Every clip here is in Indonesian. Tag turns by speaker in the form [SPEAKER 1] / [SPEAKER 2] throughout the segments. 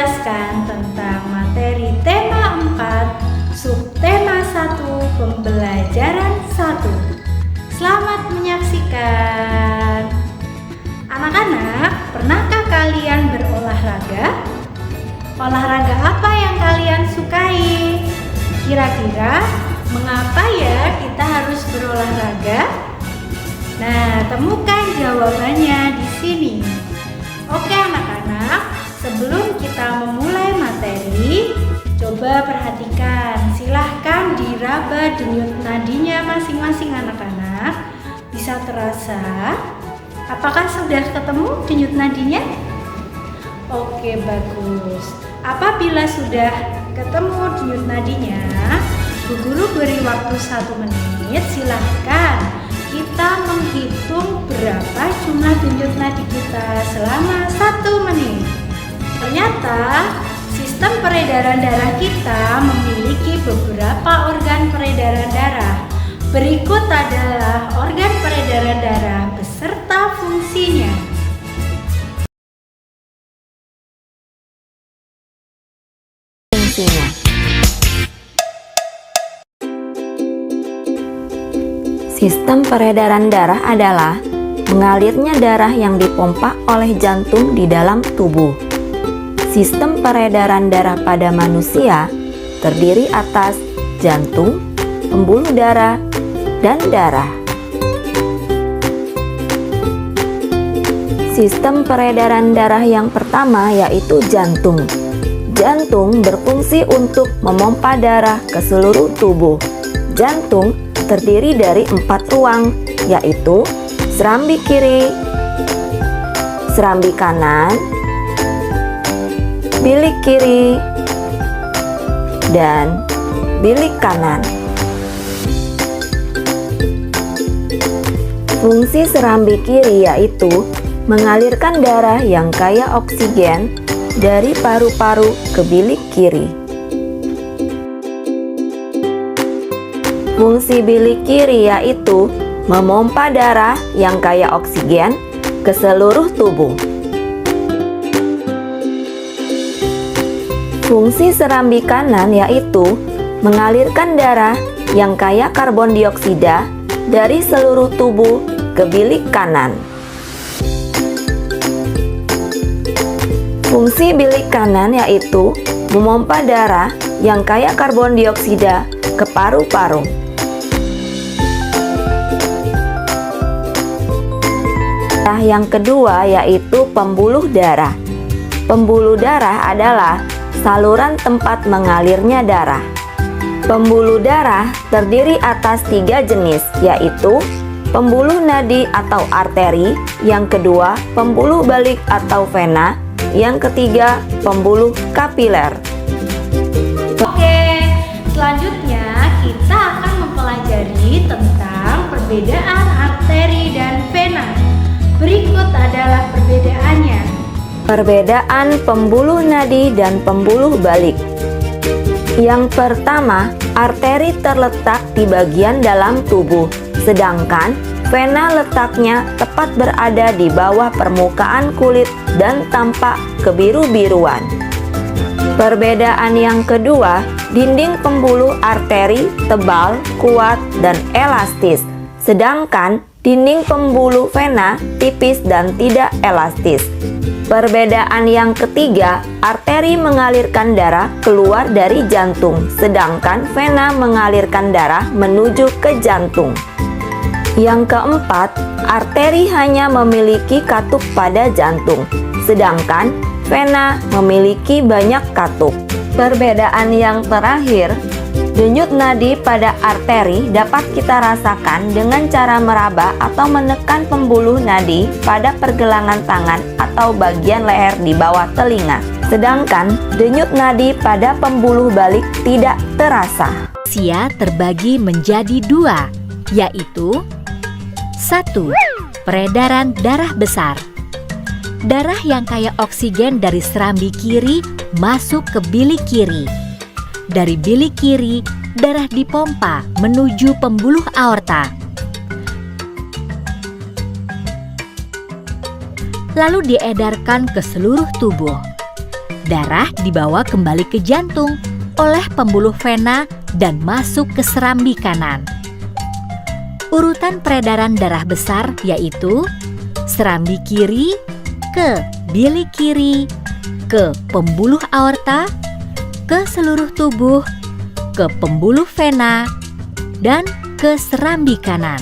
[SPEAKER 1] menjelaskan tentang materi tema 4, subtema 1, pembelajaran 1. Selamat menyaksikan. Anak-anak, pernahkah kalian berolahraga? Olahraga apa yang kalian sukai? Kira-kira mengapa ya kita harus berolahraga? Nah, temukan jawabannya di sini. Oke anak-anak, sebelum kita memulai materi, coba perhatikan, silahkan diraba denyut nadinya masing-masing anak-anak. Bisa terasa? Apakah sudah ketemu denyut nadinya? Oke, bagus. Apabila sudah ketemu denyut nadinya, Bu Guru beri waktu 1 menit, silahkan kita menghitung berapa jumlah denyut nadi kita selama 1 menit. Ternyata sistem peredaran darah kita memiliki beberapa organ peredaran darah. Berikut adalah organ peredaran darah beserta fungsinya.
[SPEAKER 2] Sistem peredaran darah adalah mengalirnya darah yang dipompa oleh jantung di dalam tubuh. Sistem peredaran darah pada manusia terdiri atas jantung, pembuluh darah, dan darah. Sistem peredaran darah yang pertama yaitu jantung. Jantung berfungsi untuk memompa darah ke seluruh tubuh. Jantung terdiri dari 4 ruang, yaitu serambi kiri, serambi kanan, bilik kiri, dan bilik kanan. Fungsi serambi kiri yaitu mengalirkan darah yang kaya oksigen dari paru-paru ke bilik kiri. Fungsi bilik kiri yaitu memompa darah yang kaya oksigen ke seluruh tubuh. Fungsi serambi kanan yaitu mengalirkan darah yang kaya karbon dioksida dari seluruh tubuh ke bilik kanan. Fungsi bilik kanan yaitu memompa darah yang kaya karbon dioksida ke paru-paru. Yang kedua yaitu pembuluh darah. Pembuluh darah adalah saluran tempat mengalirnya darah. Pembuluh darah terdiri atas 3 jenis, yaitu pembuluh nadi atau arteri, yang kedua pembuluh balik atau vena, yang ketiga pembuluh kapiler.
[SPEAKER 1] Oke, selanjutnya kita akan mempelajari tentang perbedaan arteri dan vena. Berikut adalah perbedaannya.
[SPEAKER 2] Perbedaan pembuluh nadi dan pembuluh balik. Yang pertama, arteri terletak di bagian dalam tubuh, sedangkan vena letaknya tepat berada di bawah permukaan kulit dan tampak kebiru-biruan. Perbedaan yang kedua, dinding pembuluh arteri tebal, kuat, dan elastis, sedangkan dinding pembuluh vena tipis dan tidak elastis. Perbedaan yang ketiga, arteri mengalirkan darah keluar dari jantung, sedangkan vena mengalirkan darah menuju ke jantung. Yang keempat, arteri hanya memiliki katup pada jantung, sedangkan vena memiliki banyak katup. Perbedaan yang terakhir, denyut nadi pada arteri dapat kita rasakan dengan cara meraba atau menekan pembuluh nadi pada pergelangan tangan atau bagian leher di bawah telinga. Sedangkan denyut nadi pada pembuluh balik tidak terasa.
[SPEAKER 3] Manusia terbagi menjadi 2, yaitu 1. Peredaran darah besar. Darah yang kaya oksigen dari serambi kiri masuk ke bilik kiri. Dari bilik kiri, darah dipompa menuju pembuluh aorta. Lalu diedarkan ke seluruh tubuh. darah dibawa kembali ke jantung oleh pembuluh vena dan masuk ke serambi kanan. Urutan peredaran darah besar yaitu serambi kiri ke bilik kiri, ke pembuluh aorta, ke seluruh tubuh, ke pembuluh vena, dan ke serambi kanan.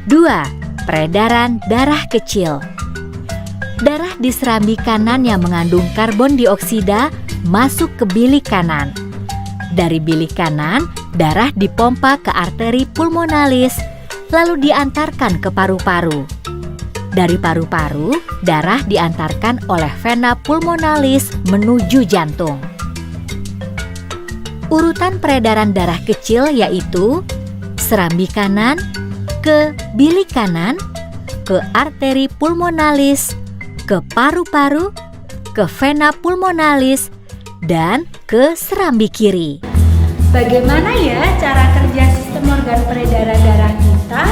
[SPEAKER 3] 2. Peredaran darah kecil. Darah di serambi kanan yang mengandung karbon dioksida masuk ke bilik kanan. Dari bilik kanan, darah dipompa ke arteri pulmonalis, lalu diantarkan ke paru-paru. Dari paru-paru, darah diantarkan oleh vena pulmonalis menuju jantung. Urutan peredaran darah kecil yaitu serambi kanan, ke bilik kanan, ke arteri pulmonalis, ke paru-paru, ke vena pulmonalis, dan ke serambi kiri.
[SPEAKER 1] Bagaimana ya cara kerja sistem organ peredaran darah kita?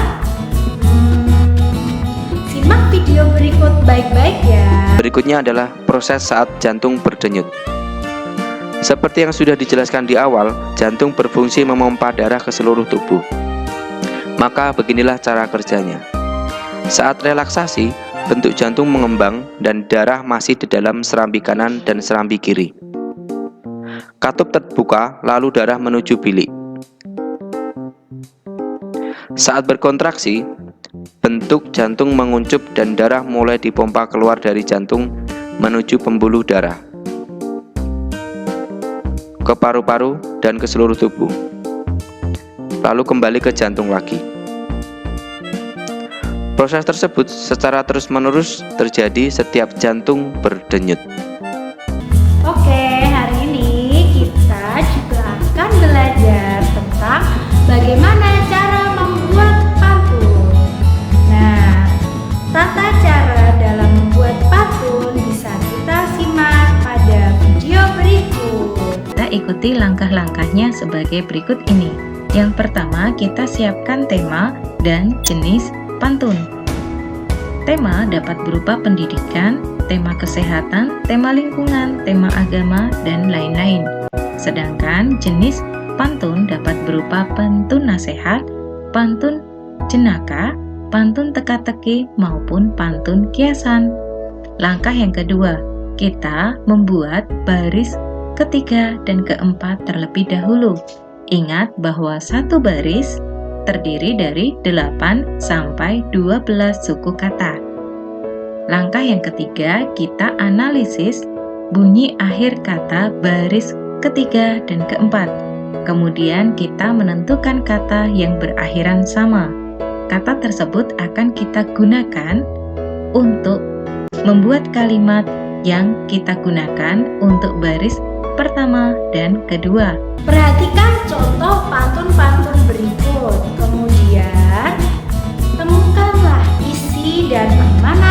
[SPEAKER 1] Simak video berikut baik-baik ya.
[SPEAKER 4] Berikutnya adalah proses saat jantung berdenyut. Seperti yang sudah dijelaskan di awal, jantung berfungsi memompa darah ke seluruh tubuh. Maka beginilah cara kerjanya. Saat relaksasi, bentuk jantung mengembang dan darah masih di dalam serambi kanan dan serambi kiri. Katup terbuka, lalu darah menuju bilik. Saat berkontraksi, bentuk jantung menguncup dan darah mulai dipompa keluar dari jantung menuju pembuluh darah, ke paru-paru dan ke seluruh tubuh, lalu kembali ke jantung lagi. Proses tersebut secara terus-menerus terjadi setiap jantung berdenyut.
[SPEAKER 1] Oke, hari ini kita juga akan belajar tentang bagaimana cara membuat pantun. Nah, tata cara dalam membuat pantun bisa kita simak pada video berikut.
[SPEAKER 5] Kita ikuti langkah-langkahnya sebagai berikut ini. Yang pertama, kita siapkan tema dan jenis pantun. Tema dapat berupa pendidikan, tema kesehatan, tema lingkungan, tema agama, dan lain-lain. Sedangkan jenis pantun dapat berupa pantun nasihat, pantun jenaka, pantun teka-teki, maupun pantun kiasan. Langkah yang kedua, kita membuat baris ketiga dan keempat terlebih dahulu. Ingat bahwa satu baris terdiri dari 8 sampai 12 suku kata. Langkah yang ketiga, kita analisis bunyi akhir kata baris ketiga dan keempat. Kemudian kita menentukan kata yang berakhiran sama. Kata tersebut akan kita gunakan untuk membuat kalimat yang kita gunakan untuk baris pertama dan kedua.
[SPEAKER 1] Perhatikan contoh pantun-pantun berikut. Kemudian, temukanlah isi dan makna